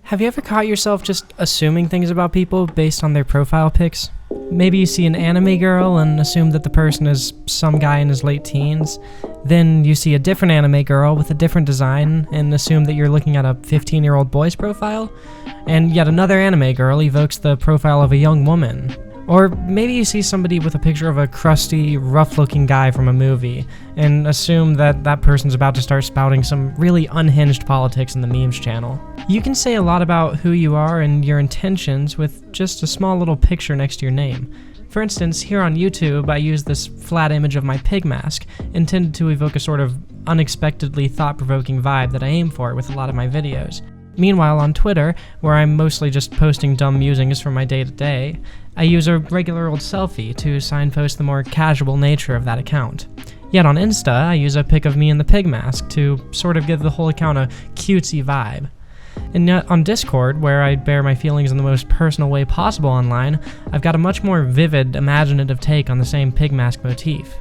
Have you ever caught yourself just assuming things about people based on their profile pics? Maybe you see an anime girl and assume that the person is some guy in his late teens. Then you see a different anime girl with a different design and assume that you're looking at a 15-year-old boy's profile. And yet another anime girl evokes the profile of a young woman. Or maybe you see somebody with a picture of a crusty, rough-looking guy from a movie and assume that that person's about to start spouting some really unhinged politics in the memes channel. You can say a lot about who you are and your intentions with just a small little picture next to your name. For instance, here on YouTube, I use this flat image of my pig mask, intended to evoke a sort of unexpectedly thought-provoking vibe that I aim for with a lot of my videos. Meanwhile, on Twitter, where I'm mostly just posting dumb musings from my day-to-day, I use a regular old selfie to signpost the more casual nature of that account. Yet on Insta, I use a pic of me in the pig mask to sort of give the whole account a cutesy vibe. And yet on Discord, where I bear my feelings in the most personal way possible online, I've got a much more vivid, imaginative take on the same pig mask motif.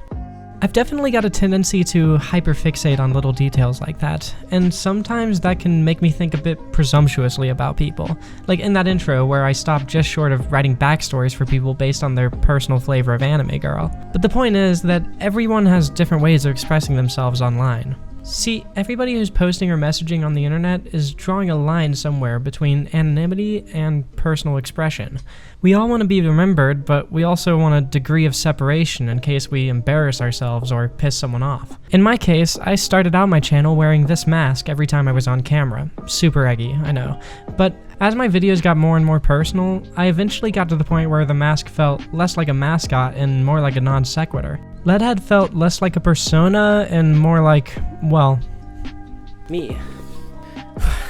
I've definitely got a tendency to hyperfixate on little details like that, and sometimes that can make me think a bit presumptuously about people. Like in that intro where I stopped just short of writing backstories for people based on their personal flavor of anime girl. But the point is that everyone has different ways of expressing themselves online. See, everybody who's posting or messaging on the internet is drawing a line somewhere between anonymity and personal expression. We all want to be remembered, but we also want a degree of separation in case we embarrass ourselves or piss someone off. In my case, I started out my channel wearing this mask every time I was on camera. Super eggy, I know. But as my videos got more and more personal, I eventually got to the point where the mask felt less like a mascot and more like a non sequitur. Leadhead felt less like a persona and more like, well, me.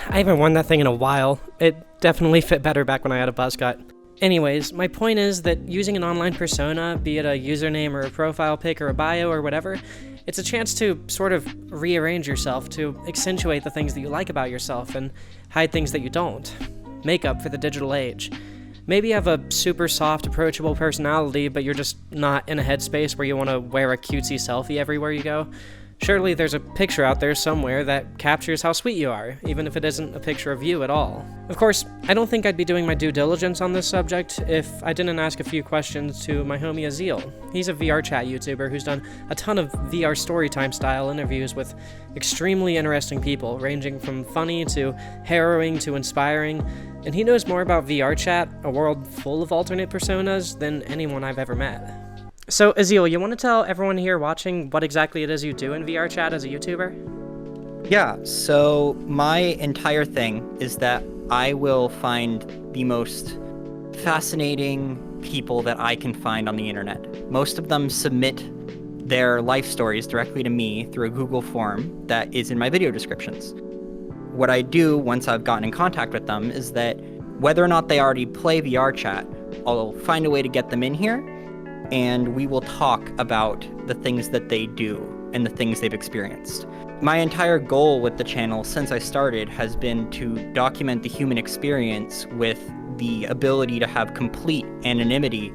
I haven't worn that thing in a while. It definitely fit better back when I had a buzz cut. Anyways, my point is that using an online persona, be it a username or a profile pic or a bio or whatever, it's a chance to sort of rearrange yourself to accentuate the things that you like about yourself and hide things that you don't. Makeup for the digital age. Maybe you have a super soft, approachable personality, but you're just not in a headspace where you want to wear a cutesy selfie everywhere you go. Surely there's a picture out there somewhere that captures how sweet you are, even if it isn't a picture of you at all. Of course, I don't think I'd be doing my due diligence on this subject if I didn't ask a few questions to my homie Azeal. He's a VR chat YouTuber who's done a ton of VR storytime style interviews with extremely interesting people, ranging from funny to harrowing to inspiring, and he knows more about VR chat, a world full of alternate personas, than anyone I've ever met. So, Azeal, you want to tell everyone here watching what exactly it is you do in VR chat as a YouTuber? Yeah, so my entire thing is that I will find the most fascinating people that I can find on the internet. Most of them submit their life stories directly to me through a Google form that is in my video descriptions. What I do once I've gotten in contact with them is that whether or not they already play VR chat, I'll find a way to get them in here, and we will talk about the things that they do and the things they've experienced. My entire goal with the channel since I started has been to document the human experience with the ability to have complete anonymity,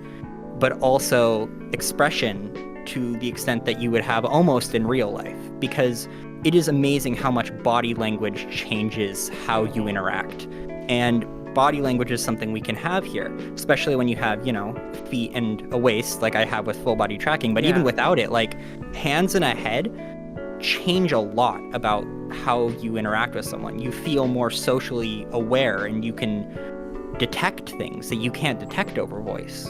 but also expression to the extent that you would have almost in real life, because it is amazing how much body language changes how you interact. And body language is something we can have here, especially when you have, feet and a waist like I have with full body tracking. But even without it, like hands and a head change a lot about how you interact with someone. You feel more socially aware and you can detect things that you can't detect over voice.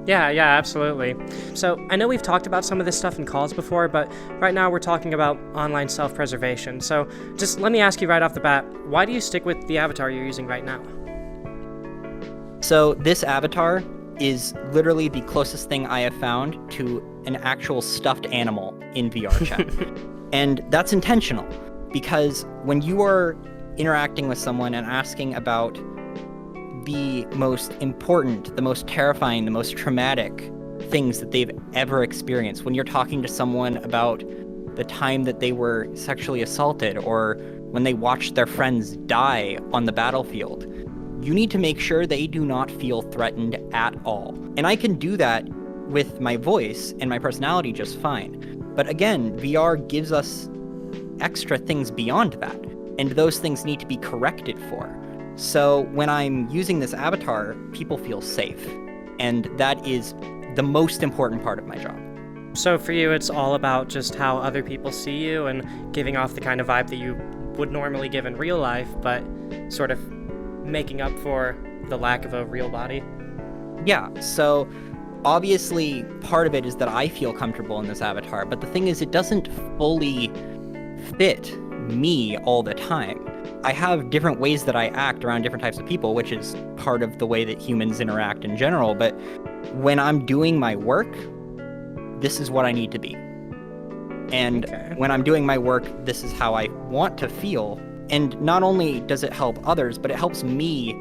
Yeah, absolutely. So, I know we've talked about some of this stuff in calls before, but right now we're talking about online self-preservation. So, just let me ask you right off the bat, why do you stick with the avatar you're using right now? So, this avatar is literally the closest thing I have found to an actual stuffed animal in VR chat. And that's intentional, because when you are interacting with someone and asking about the most important, the most terrifying, the most traumatic things that they've ever experienced, when you're talking to someone about the time that they were sexually assaulted or when they watched their friends die on the battlefield, you need to make sure they do not feel threatened at all. And I can do that with my voice and my personality just fine. But again, VR gives us extra things beyond that, and those things need to be corrected for. So when I'm using this avatar, people feel safe. And that is the most important part of my job. So for you, it's all about just how other people see you and giving off the kind of vibe that you would normally give in real life, but sort of making up for the lack of a real body? Yeah, so obviously part of it is that I feel comfortable in this avatar, but the thing is it doesn't fully fit me all the time. I have different ways that I act around different types of people, which is part of the way that humans interact in general, but when I'm doing my work, this is what I need to be. And when I'm doing my work, this is how I want to feel. And not only does it help others, but it helps me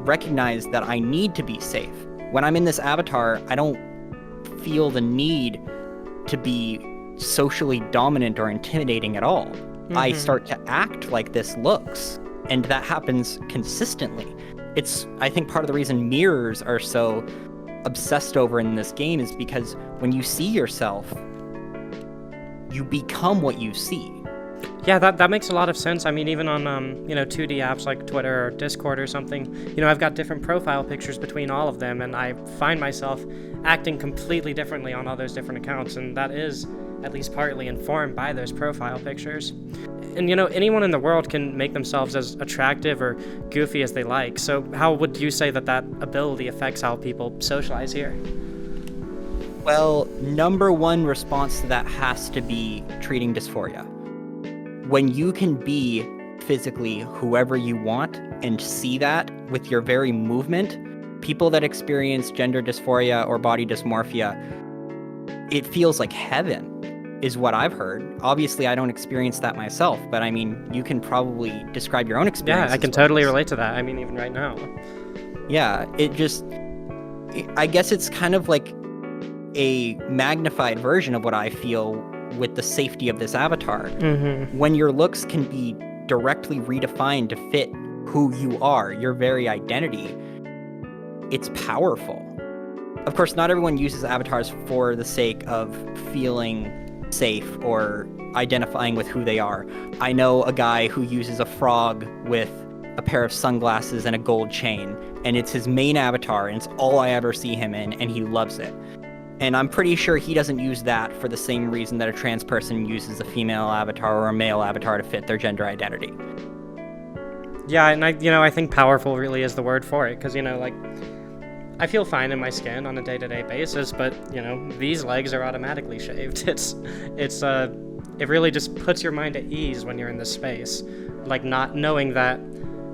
recognize that I need to be safe. When I'm in this avatar, I don't feel the need to be socially dominant or intimidating at all. I start to act like this looks, and that happens consistently. It's, I think, part of the reason mirrors are so obsessed over in this game is because when you see yourself, you become what you see. Yeah, that makes a lot of sense. I mean, even on 2D apps like Twitter or Discord or something, I've got different profile pictures between all of them, and I find myself acting completely differently on all those different accounts, and that is at least partly informed by those profile pictures. And anyone in the world can make themselves as attractive or goofy as they like, so how would you say that ability affects how people socialize here? Well, number one response to that has to be treating dysphoria. When you can be physically whoever you want and see that with your very movement, people that experience gender dysphoria or body dysmorphia, it feels like heaven, is what I've heard. Obviously, I don't experience that myself, but I mean, you can probably describe your own experience. Yeah, I can totally relate to that. I mean, even right now. Yeah, I guess it's kind of like a magnified version of what I feel with the safety of this avatar. When your looks can be directly redefined to fit who you are, your very identity, it's powerful. Of course, not everyone uses avatars for the sake of feeling safe or identifying with who they are. I know a guy who uses a frog with a pair of sunglasses and a gold chain, and it's his main avatar, and it's all I ever see him in, and he loves it. And I'm pretty sure he doesn't use that for the same reason that a trans person uses a female avatar or a male avatar to fit their gender identity. Yeah, and I think powerful really is the word for it, because, I feel fine in my skin on a day-to-day basis, but, these legs are automatically shaved. It really just puts your mind at ease when you're in this space, like not knowing that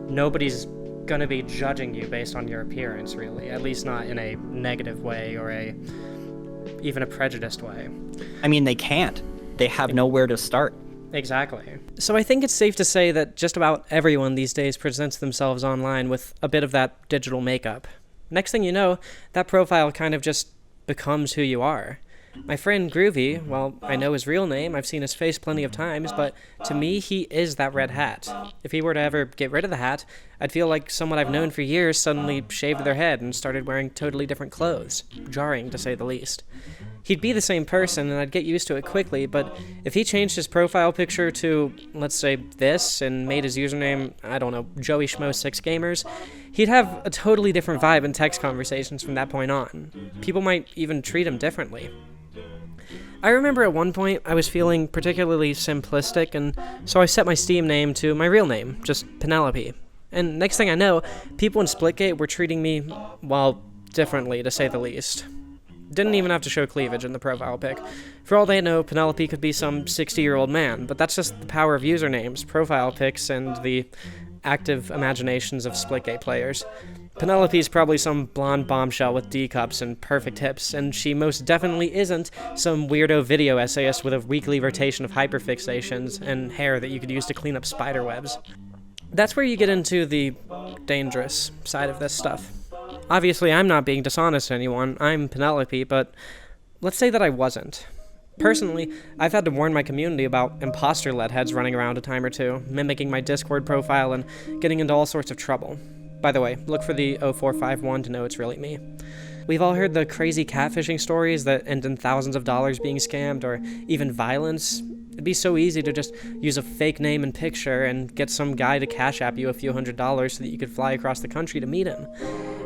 nobody's gonna be judging you based on your appearance, really, at least not in a negative way or even a prejudiced way. I mean, they can't. They have nowhere to start. Exactly. So I think it's safe to say that just about everyone these days presents themselves online with a bit of that digital makeup. Next thing you know, that profile kind of just becomes who you are. My friend Groovy, well, I know his real name, I've seen his face plenty of times, but to me, he is that red hat. If he were to ever get rid of the hat, I'd feel like someone I've known for years suddenly shaved their head and started wearing totally different clothes. Jarring, to say the least. He'd be the same person, and I'd get used to it quickly, but if he changed his profile picture to, let's say, this, and made his username, I don't know, Joey Schmo 6 Gamers, he'd have a totally different vibe in text conversations from that point on. People might even treat him differently. I remember at one point I was feeling particularly simplistic, and so I set my Steam name to my real name, just Penelope. And next thing I know, people in Splitgate were treating me, well, differently, to say the least. Didn't even have to show cleavage in the profile pic. For all they know, Penelope could be some 60-year-old man, but that's just the power of usernames, profile pics, and the active imaginations of Splitgate players. Penelope's probably some blonde bombshell with D cups and perfect hips, and she most definitely isn't some weirdo video essayist with a weekly rotation of hyperfixations and hair that you could use to clean up spider webs. That's where you get into the dangerous side of this stuff. Obviously, I'm not being dishonest to anyone, I'm Penelope, but let's say that I wasn't. Personally, I've had to warn my community about imposter leadheads running around a time or two, mimicking my Discord profile and getting into all sorts of trouble. By the way, look for the 0451 to know it's really me. We've all heard the crazy catfishing stories that end in thousands of dollars being scammed, or even violence. It'd be so easy to just use a fake name and picture and get some guy to cash app you a few $100s so that you could fly across the country to meet him.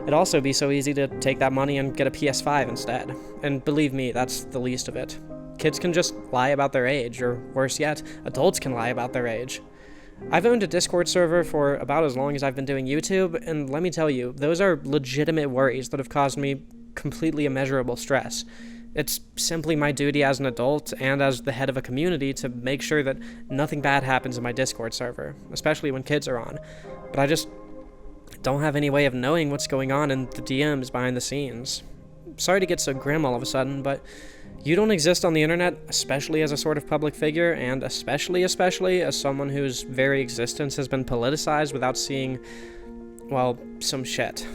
It'd also be so easy to take that money and get a PS5 instead. And believe me, that's the least of it. Kids can just lie about their age, or worse yet, adults can lie about their age. I've owned a Discord server for about as long as I've been doing YouTube, and let me tell you, those are legitimate worries that have caused me completely immeasurable stress. It's simply my duty as an adult and as the head of a community to make sure that nothing bad happens in my Discord server, especially when kids are on. But I just don't have any way of knowing what's going on in the DMs behind the scenes. Sorry to get so grim all of a sudden, but you don't exist on the internet, especially as a sort of public figure, and especially as someone whose very existence has been politicized without seeing, well, some shit.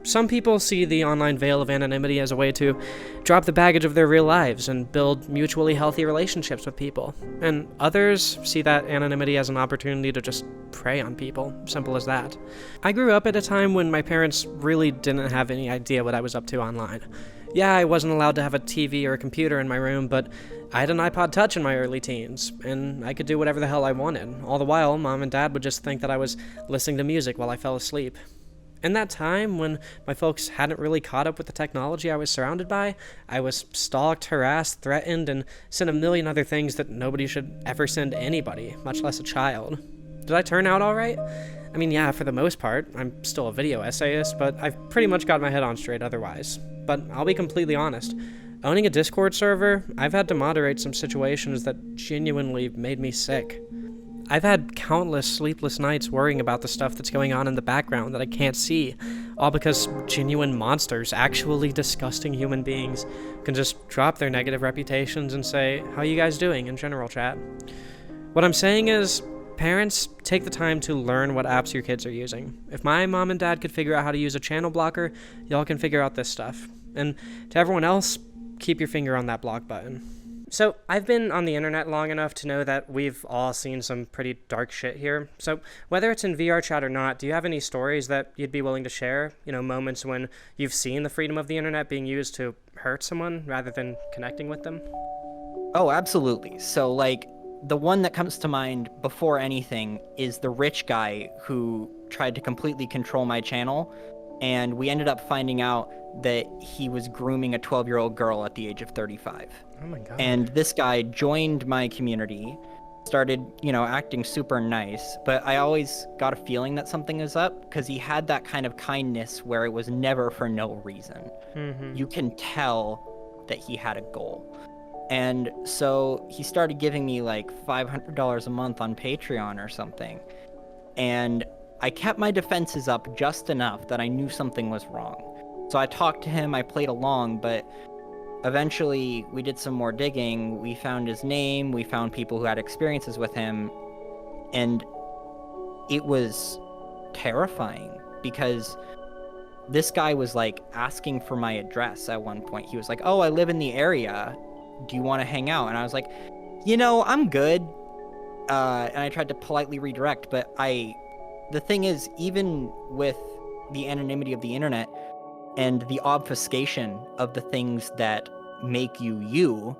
Some people see the online veil of anonymity as a way to drop the baggage of their real lives and build mutually healthy relationships with people. And others see that anonymity as an opportunity to just prey on people. Simple as that. I grew up at a time when my parents really didn't have any idea what I was up to online. Yeah, I wasn't allowed to have a TV or a computer in my room, but I had an iPod Touch in my early teens, and I could do whatever the hell I wanted. All the while, Mom and Dad would just think that I was listening to music while I fell asleep. In that time, when my folks hadn't really caught up with the technology I was surrounded by, I was stalked, harassed, threatened, and sent a million other things that nobody should ever send anybody, much less a child. Did I turn out all right? I mean, yeah, for the most part. I'm still a video essayist, but I've pretty much got my head on straight otherwise. But I'll be completely honest. Owning a Discord server, I've had to moderate some situations that genuinely made me sick. I've had countless sleepless nights worrying about the stuff that's going on in the background that I can't see, all because genuine monsters, actually disgusting human beings, can just drop their negative reputations and say, "How you guys doing?" in general chat. What I'm saying is, parents, take the time to learn what apps your kids are using. If my mom and dad could figure out how to use a channel blocker, y'all can figure out this stuff. And to everyone else, keep your finger on that block button. So, I've been on the internet long enough to know that we've all seen some pretty dark shit here. So, whether it's in VR chat or not, do you have any stories that you'd be willing to share? You know, moments when you've seen the freedom of the internet being used to hurt someone rather than connecting with them? Oh, absolutely. So, like, the one that comes to mind before anything is the rich guy who tried to completely control my channel, and we ended up finding out that he was grooming a 12-year-old girl at the age of 35. Oh my god. And this guy joined my community, started, acting super nice, but I always got a feeling that something was up because he had that kind of kindness where it was never for no reason. Mm-hmm. You can tell that he had a goal. And so he started giving me like $500 a month on Patreon or something. And I kept my defenses up just enough that I knew something was wrong. So I talked to him, I played along, but eventually we did some more digging. We found his name, we found people who had experiences with him, and it was terrifying because this guy was like asking for my address at one point. He was like, "Oh, I live in the area. Do you want to hang out?" And I was like, "I'm good." And I tried to politely redirect, but the thing is, even with the anonymity of the internet and the obfuscation of the things that make you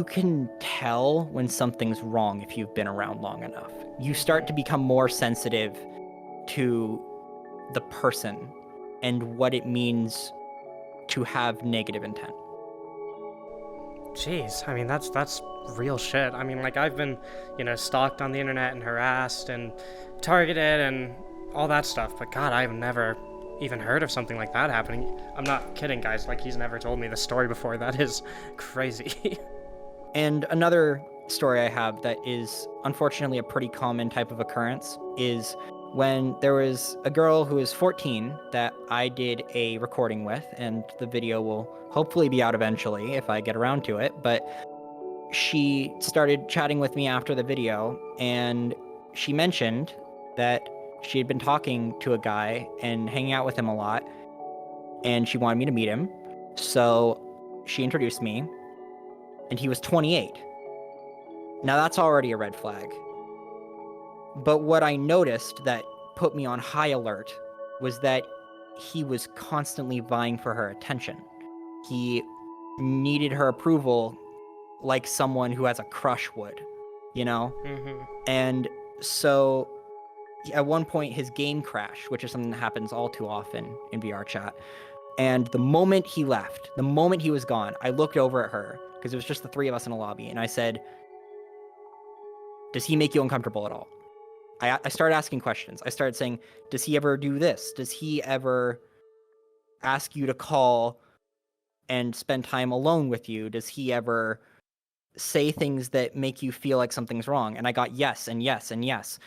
can tell when something's wrong if you've been around long enough. You start to become more sensitive to the person and what it means to have negative intent. Jeez, I mean, that's real shit. I mean, like, I've been, stalked on the internet and harassed and targeted and all that stuff, but God, I've never even heard of something like that happening. I'm not kidding, guys. Like, he's never told me the story before. That is crazy. And another story I have that is unfortunately a pretty common type of occurrence is when there was a girl who was 14 that I did a recording with, and the video will hopefully be out eventually if I get around to it, but she started chatting with me after the video, and she mentioned that she had been talking to a guy and hanging out with him a lot, and she wanted me to meet him. So she introduced me, and he was 28. Now that's already a red flag. But what I noticed that put me on high alert was that he was constantly vying for her attention. He needed her approval like someone who has a crush would, you know? Mm-hmm. And so at one point his game crashed, which is something that happens all too often in VR chat. And the moment he left, the moment he was gone, I looked over at her, because it was just the three of us in a lobby, and I said, does he make you uncomfortable at all? I started asking questions. I started saying, does he ever do this? Does he ever ask you to call and spend time alone with you? Does he ever say things that make you feel like something's wrong? And I got yes and yes and yes.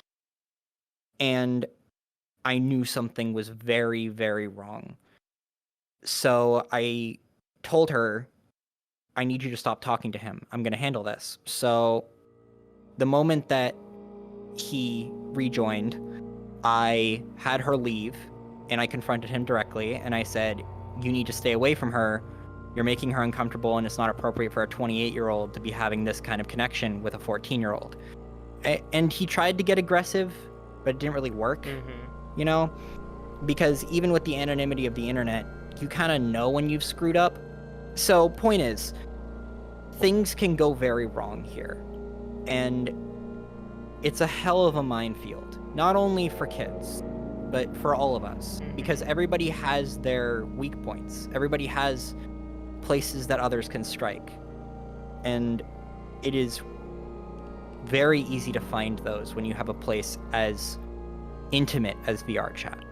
And I knew something was very, very wrong. So I told her, I need you to stop talking to him. I'm going to handle this. So the moment that he rejoined, I had her leave, and I confronted him directly, and I said, you need to stay away from her. You're making her uncomfortable, and it's not appropriate for a 28-year-old to be having this kind of connection with a 14-year-old. And he tried to get aggressive, but it didn't really work, you know? Because even with the anonymity of the internet, you kind of know when you've screwed up. So, point is, things can go very wrong here. And it's a hell of a minefield, not only for kids, but for all of us, because everybody has their weak points. Everybody has places that others can strike. And it is very easy to find those when you have a place as intimate as VR chat.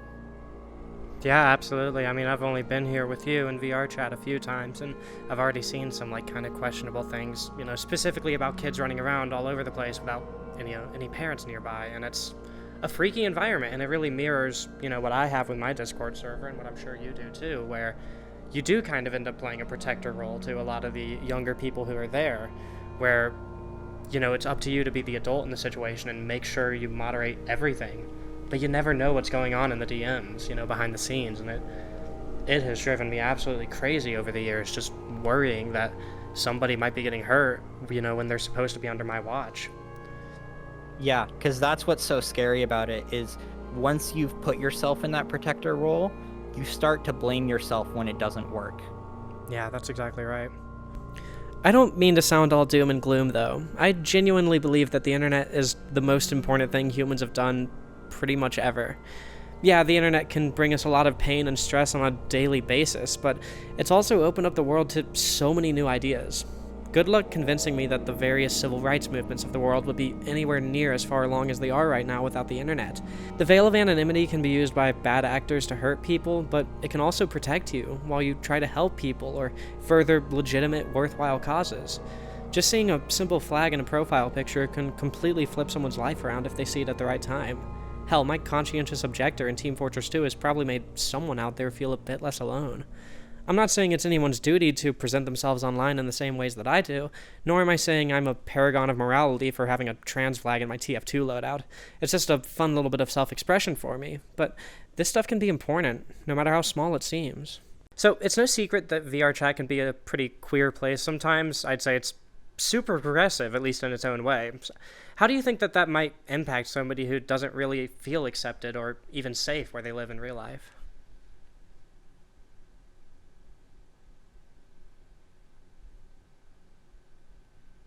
Yeah, absolutely. I mean, I've only been here with you in VR chat a few times, and I've already seen some, like, kind of questionable things, you know, specifically about kids running around all over the place without any parents nearby, and it's a freaky environment, and it really mirrors, you know, what I have with my Discord server, and what I'm sure you do too, where you do kind of end up playing a protector role to a lot of the younger people who are there, where, you know, it's up to you to be the adult in the situation and make sure you moderate everything. But you never know what's going on in the DMs, you know, behind the scenes, and it has driven me absolutely crazy over the years, just worrying that somebody might be getting hurt, you know, when they're supposed to be under my watch. Yeah, because that's what's so scary about it, is once you've put yourself in that protector role, you start to blame yourself when it doesn't work. Yeah, that's exactly right. I don't mean to sound all doom and gloom, though. I genuinely believe that the internet is the most important thing humans have done pretty much ever. Yeah, the internet can bring us a lot of pain and stress on a daily basis, but it's also opened up the world to so many new ideas. Good luck convincing me that the various civil rights movements of the world would be anywhere near as far along as they are right now without the internet. The veil of anonymity can be used by bad actors to hurt people, but it can also protect you while you try to help people or further legitimate, worthwhile causes. Just seeing a simple flag in a profile picture can completely flip someone's life around if they see it at the right time. Hell, my conscientious objector in Team Fortress 2 has probably made someone out there feel a bit less alone. I'm not saying it's anyone's duty to present themselves online in the same ways that I do, nor am I saying I'm a paragon of morality for having a trans flag in my TF2 loadout. It's just a fun little bit of self-expression for me, but this stuff can be important, no matter how small it seems. So, it's no secret that VR chat can be a pretty queer place sometimes. I'd say it's super progressive, at least in its own way. How do you think that might impact somebody who doesn't really feel accepted or even safe where they live in real life?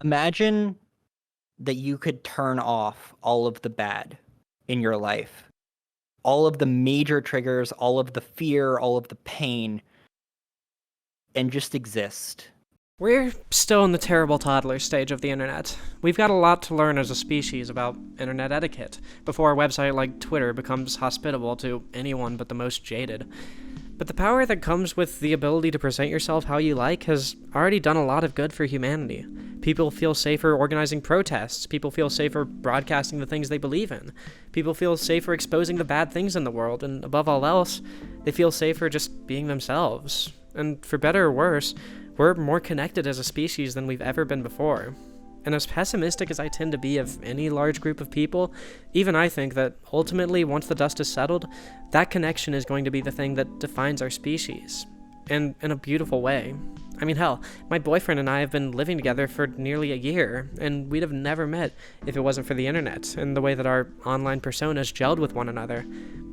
Imagine that you could turn off all of the bad in your life, all of the major triggers, all of the fear, all of the pain, and just exist. We're still in the terrible toddler stage of the internet. We've got a lot to learn as a species about internet etiquette before a website like Twitter becomes hospitable to anyone but the most jaded. But the power that comes with the ability to present yourself how you like has already done a lot of good for humanity. People feel safer organizing protests. People feel safer broadcasting the things they believe in. People feel safer exposing the bad things in the world, and above all else, they feel safer just being themselves. And for better or worse, we're more connected as a species than we've ever been before. And as pessimistic as I tend to be of any large group of people, even I think that ultimately, once the dust is settled, that connection is going to be the thing that defines our species. And in a beautiful way. I mean, hell, my boyfriend and I have been living together for nearly a year, and we'd have never met if it wasn't for the internet and the way that our online personas gelled with one another.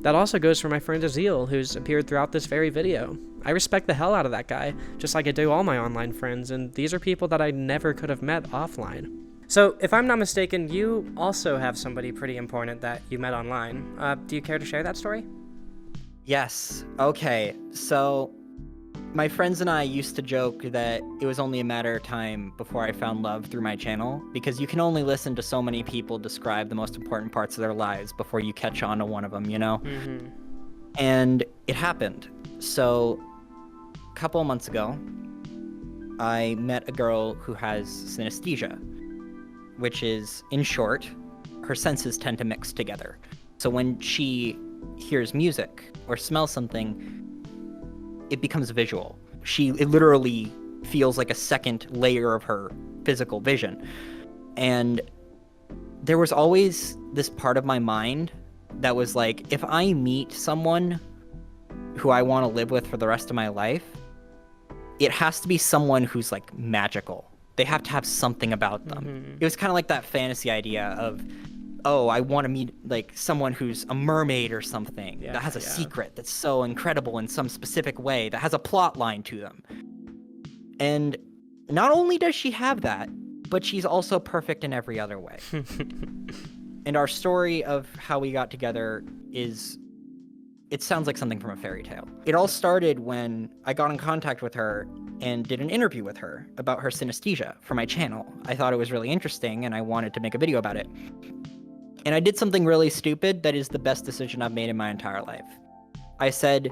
That also goes for my friend Azeal, who's appeared throughout this very video. I respect the hell out of that guy, just like I do all my online friends, and these are people that I never could have met offline. So, if I'm not mistaken, you also have somebody pretty important that you met online. Do you care to share that story? Yes. Okay. So, my friends and I used to joke that it was only a matter of time before I found love through my channel, because you can only listen to so many people describe the most important parts of their lives before you catch on to one of them, you know? Mm-hmm. And it happened. So, a couple of months ago, I met a girl who has synesthesia, which is, in short, her senses tend to mix together. So when she hears music or smells something, it becomes visual. It literally feels like a second layer of her physical vision. And there was always this part of my mind that was like, if I meet someone who I want to live with for the rest of my life, it has to be someone who's like magical. They have to have something about them. Mm-hmm. It was kind of like that fantasy idea of, oh, I want to meet like someone who's a mermaid or something that has a secret that's so incredible in some specific way, that has a plot line to them. And not only does she have that, but she's also perfect in every other way. And our story of how we got together it sounds like something from a fairy tale. It all started when I got in contact with her and did an interview with her about her synesthesia for my channel. I thought it was really interesting and I wanted to make a video about it. And I did something really stupid that is the best decision I've made in my entire life. I said,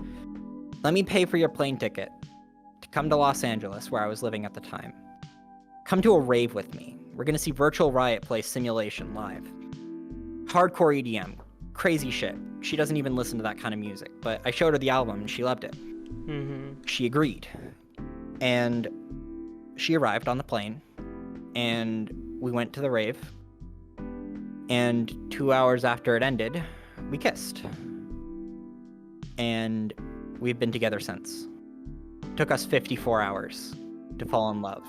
let me pay for your plane ticket to come to Los Angeles, where I was living at the time. Come to a rave with me. We're gonna see Virtual Riot play Simulation live. Hardcore EDM, crazy shit. She doesn't even listen to that kind of music, but I showed her the album and she loved it. Mm-hmm. She agreed. And she arrived on the plane and we went to the rave. And 2 hours after it ended, we kissed. And we've been together since. It took us 54 hours to fall in love.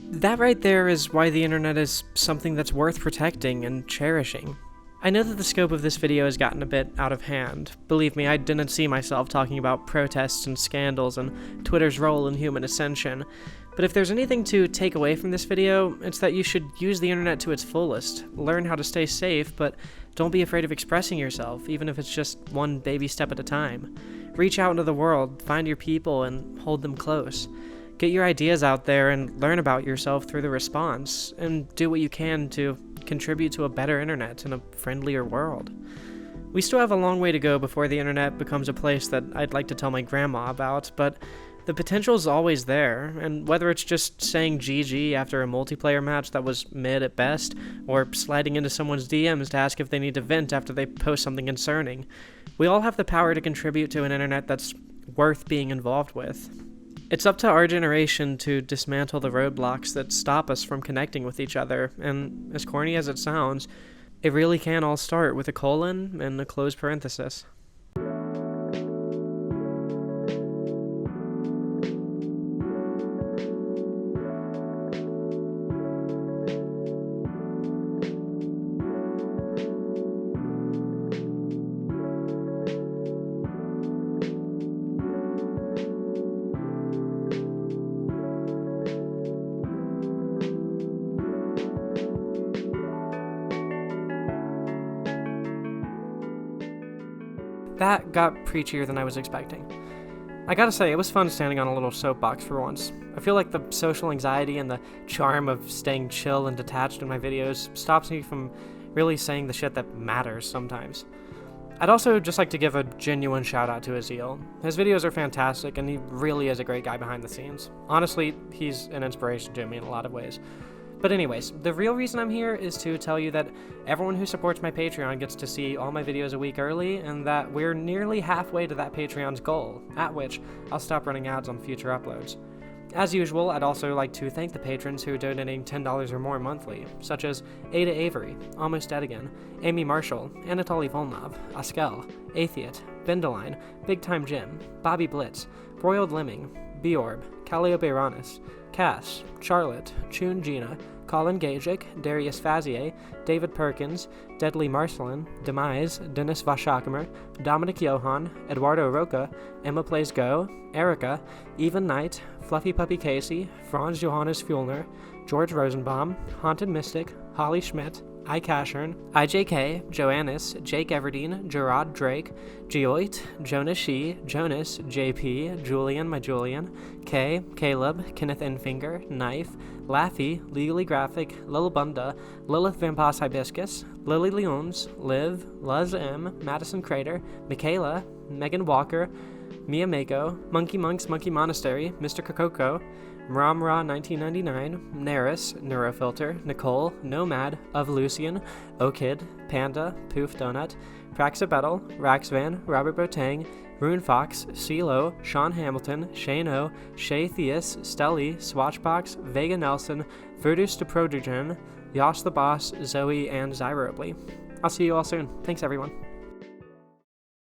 That right there is why the internet is something that's worth protecting and cherishing. I know that the scope of this video has gotten a bit out of hand. Believe me, I didn't see myself talking about protests and scandals and Twitter's role in human ascension. But if there's anything to take away from this video, it's that you should use the internet to its fullest. Learn how to stay safe, but don't be afraid of expressing yourself, even if it's just one baby step at a time. Reach out into the world, find your people, and hold them close. Get your ideas out there and learn about yourself through the response, and do what you can to contribute to a better internet and a friendlier world. We still have a long way to go before the internet becomes a place that I'd like to tell my grandma about, but the potential is always there, and whether it's just saying GG after a multiplayer match that was mid at best, or sliding into someone's DMs to ask if they need to vent after they post something concerning, we all have the power to contribute to an internet that's worth being involved with. It's up to our generation to dismantle the roadblocks that stop us from connecting with each other, and as corny as it sounds, it really can all start with a colon and a closed parenthesis. That got preachier than I was expecting. I gotta say, it was fun standing on a little soapbox for once. I feel like the social anxiety and the charm of staying chill and detached in my videos stops me from really saying the shit that matters sometimes. I'd also just like to give a genuine shout out to Azeal. His videos are fantastic and he really is a great guy behind the scenes. Honestly, he's an inspiration to me in a lot of ways. But anyways, the real reason I'm here is to tell you that everyone who supports my Patreon gets to see all my videos a week early, and that we're nearly halfway to that Patreon's goal, at which I'll stop running ads on future uploads. As usual, I'd also like to thank the patrons who are donating $10 or more monthly, such as Ada Avery, Almost Dead Again, Amy Marshall, Anatoly Volnov, Askel, Atheist, Bendeline, Big Time Jim, Bobby Blitz, Broiled Lemming, Beorb, Calliope Ranis, Cass, Charlotte, Chun Gina, Colin Gajic, Darius Fazier, David Perkins, Deadly Marcelin, Demise, Dennis Vashakamer, Dominic Johan, Eduardo Roca, Emma Plays Go, Erica, Even Knight, Fluffy Puppy Casey, Franz Johannes Fuellner, George Rosenbaum, Haunted Mystic, Holly Schmidt, I. Cashern, IJK, Joannis, Jake Everdeen, Gerard Drake, Geoit, Jonas Shee, Jonas, JP, Julian, my Julian, Kay, Caleb, Kenneth Enfinger, Knife, Laffy, Legally Graphic, Lil Bunda, Lilith Vampas Hibiscus, Lily Leons, Liv, Luz M, Madison Crater, Michaela, Megan Walker, Mia Mako, Monkey Monks Monkey Monastery, Mr. Kokoko, Mramra 1999, Neris, Neurofilter, Nicole, Nomad, Of Lucian, Okid, Panda, Poof Donut, Praxabetel, Raxvan, Robert Botang, Rune Fox, CeeLo, Sean Hamilton, Shane O, Shay Theus, Stelly, Swatchbox, Vega Nelson, Verdus de Produgen, Yosh the Boss, Zoe, and Zyra Ripley. I'll see you all soon. Thanks, everyone.